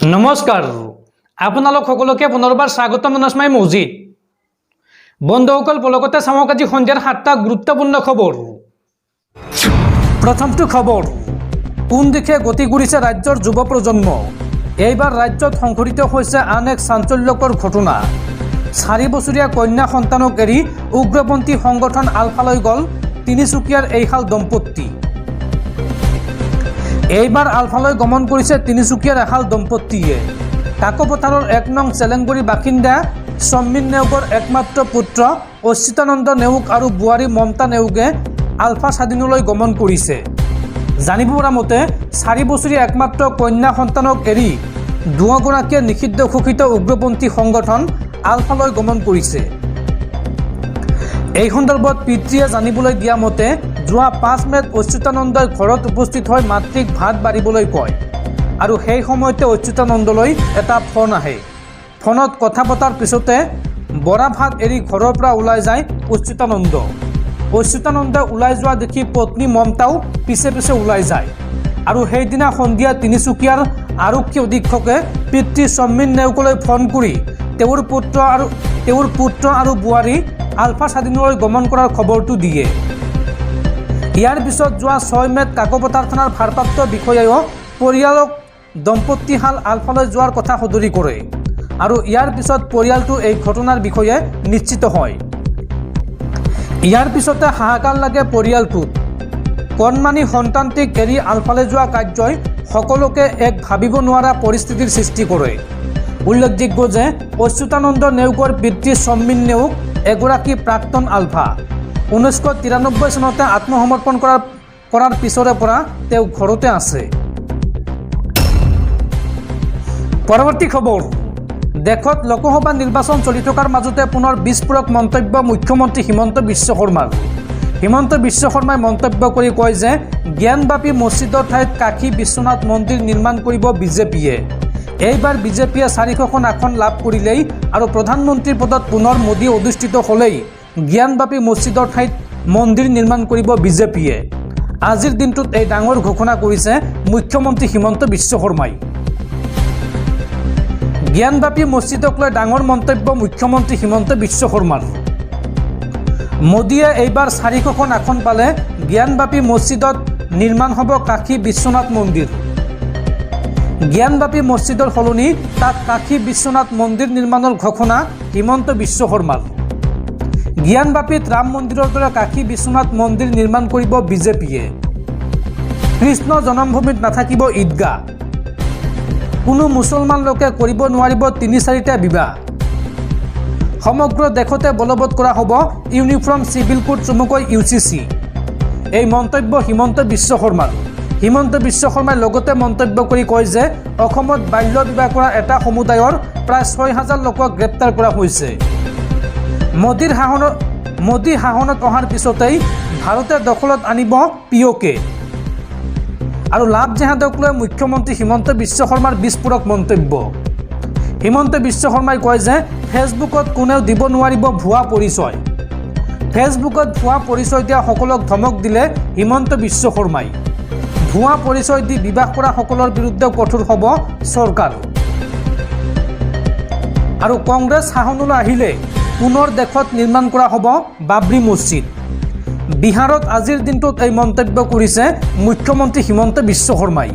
নমস্কাৰ আপোনালোক সকলোকে পুনৰবাৰ স্বাগতম জনাইছো মই মৌজিদ বন্ধুসকল পলকতে চাওক আজি সন্ধিয়াৰ 7টা গুৰুত্বপূৰ্ণ খবৰ প্ৰথমটো খবৰ কোন দিশে গতি কৰিছে ৰাজ্যৰ যুৱ প্ৰজন্ম এইবাৰ ৰাজ্যত সংঘটিত হৈছে আন এক চাঞ্চল্যকৰ ঘটনা 4 বছৰীয়া কন্যা সন্তানক এৰি উগ্ৰপন্থী সংগঠন আলফালৈ গল তিনিচুকীয়াৰ এইহাল দম্পতি এইবাৰ আলফালৈ গমন কৰিছে তিনিচুকীয়াৰ এহাল দম্পতিয়ে কাকপথাৰৰ 1 নং চেলেংগুৰি বাসিন্দা সম্মিন নেওগৰ একমাত্ৰ পুত্ৰ অচ্যুতানন্দ নেওগ আৰু বুৱাৰী মমতা নেওগে আলফা স্বাধীনলৈ গমন কৰিছে জানিব পৰা মতে 4 বছৰীয়া একমাত্ৰ কন্যা সন্তানক এৰি দুগৰাকীয়ে নিষিদ্ধ ঘোষিত উগ্ৰপন্থী সংগঠন আলফালৈ গমন কৰিছে এই সন্দৰ্ভত পিতৃয়ে জানিবলৈ দিয়া মতে যোৱা 5 মেত অচ্যুতানন্দই ঘৰত উপস্থিত হৈ মাতৃক ভাত বাঢ়িবলৈ কয় আৰু সেই সময়তে অচ্যুতানন্দলৈ এটা ফোন আহে ফোনত কথা পতাৰ পিছতে বৰা ভাত এৰি ঘৰৰ পৰা ওলাই যায় অচ্যুতানন্দ ওলাই যোৱা দেখি পত্নী মমতাও পিছে পিছে ওলাই যায় আৰু সেইদিনা সন্ধিয়া তিনিচুকীয়াৰ আৰক্ষী অধীক্ষকে পিতৃ সম্মিন নেওগলৈ ফোন কৰি তেওঁৰ পুত্ৰ আৰু বুৱাৰী আলফা স্বাধীনলৈ গমন কৰাৰ খবৰটো দিয়ে ইয়াৰ পিছত যোৱা 6 মেত কাকপথাৰ থানাৰ ভাৰপ্ৰাপ্ত বিষয়াও পৰিয়ালক দম্পতিহাল আলফালৈ যোৱাৰ কথা সদৰি কৰে আৰু ইয়াৰ পিছত পৰিয়ালটো এই ঘটনাৰ বিষয়ে নিশ্চিত হয় ইয়াৰ পিছতে হাহাকাৰ লাগে পৰিয়ালটোত কণমানি সন্তানটিক এৰি আলফালৈ যোৱা কাৰ্যই সকলোকে এক ভাবিব নোৱাৰা পৰিস্থিতিৰ সৃষ্টি কৰে উল্লেখযোগ্য যে অচ্যুতানন্দ নেওগৰ পিতৃ সম্মিন নেওগ এগৰাকী প্ৰাক্তন আলফা 1993 চনতে আত্মসমৰ্পণ কৰাৰ পিছৰে পৰা তেওঁ ঘৰতে আছে পৰৱৰ্তী খবৰ দেশত লোকসভা নিৰ্বাচন চলি থকাৰ মাজতে পুনৰ বিস্ফোৰক মন্তব্য মুখ্যমন্ত্ৰী হিমন্ত বিশ্ব শৰ্মাই মন্তব্য কৰি কয় যে জ্ঞানবাপী মছজিদৰ ঠাইত কাশী বিশ্বনাথ মন্দিৰ নিৰ্মাণ কৰিব বিজেপিয়ে এইবাৰ বিজেপিয়ে 400খন আসন লাভ কৰিলেই আৰু প্ৰধানমন্ত্ৰীৰ পদত পুনৰ মোদী অধিষ্ঠিত হ'লেই জ্ঞানবাপী মছজিদৰ ঠাইত মন্দিৰ নিৰ্মাণ কৰিব বিজেপিয়ে আজিৰ দিনটোত এই ডাঙৰ ঘোষণা কৰিছে মুখ্যমন্ত্ৰী হিমন্ত বিশ্ব শৰ্মাই জ্ঞানবাপী মছজিদক লৈ ডাঙৰ মন্তব্য মুখ্যমন্ত্ৰী হিমন্ত বিশ্ব শৰ্মাৰ মোদীয়ে এইবাৰ 400খন আসন পালে জ্ঞানবাপী মছজিদত নিৰ্মাণ হ'ব কাশী বিশ্বনাথ মন্দিৰ জ্ঞানবাপী মছজিদৰ সলনি তাত কাশী বিশ্বনাথ মন্দিৰ নিৰ্মাণৰ ঘোষণা হিমন্ত বিশ্ব শৰ্মাৰ জ্ঞানবাপীত ৰাম মন্দিৰৰ দৰে কাশী বিশ্বনাথ মন্দিৰ নিৰ্মাণ কৰিব বিজেপিয়ে কৃষ্ণ জন্মভূমিত নাথাকিব ঈদগাহ কোনো মুছলমান লোকে কৰিব নোৱাৰিব 3-4টা বিবাহ সমগ্ৰ দেশতে বলবৎ কৰা হ'ব ইউনিফৰ্ম চিভিল কোড চমুকৈ UCC এই মন্তব্য হিমন্ত বিশ্ব শৰ্মাই লগতে মন্তব্য কৰি কয় যে অসমত বাল্য বিবাহ কৰা এটা সমুদায়ৰ প্ৰায় 6,000 লোকক গ্ৰেপ্তাৰ কৰা হৈছে মোদী শাসনত অহাৰ পিছতেই ভাৰতে দখলত আনিব POK আৰু লাভ জেহাদক লৈ মুখ্যমন্ত্ৰী হিমন্ত বিশ্ব শৰ্মাৰ বিস্ফোৰক মন্তব্য হিমন্ত বিশ্ব শৰ্মাই কয় যে ফেচবুকত কোনেও দিব নোৱাৰিব ভুৱা পৰিচয় ফেচবুকত ভুৱা পৰিচয় দিয়া সকলক ধমক দিলে হিমন্ত বিশ্ব শৰ্মাই ভুৱা পৰিচয় দি বিবাহ কৰা সকলৰ বিৰুদ্ধে কঠোৰ হ'ব চৰকাৰ আৰু কংগ্ৰেছ শাসনলৈ আহিলে পুনৰ দেশত নিৰ্মাণ কৰা হ'ব বাবৰি মছজিদ বিহাৰত আজিৰ দিনটোত এই মন্তব্য কৰিছে মুখ্যমন্ত্ৰী হিমন্ত বিশ্ব শৰ্মাই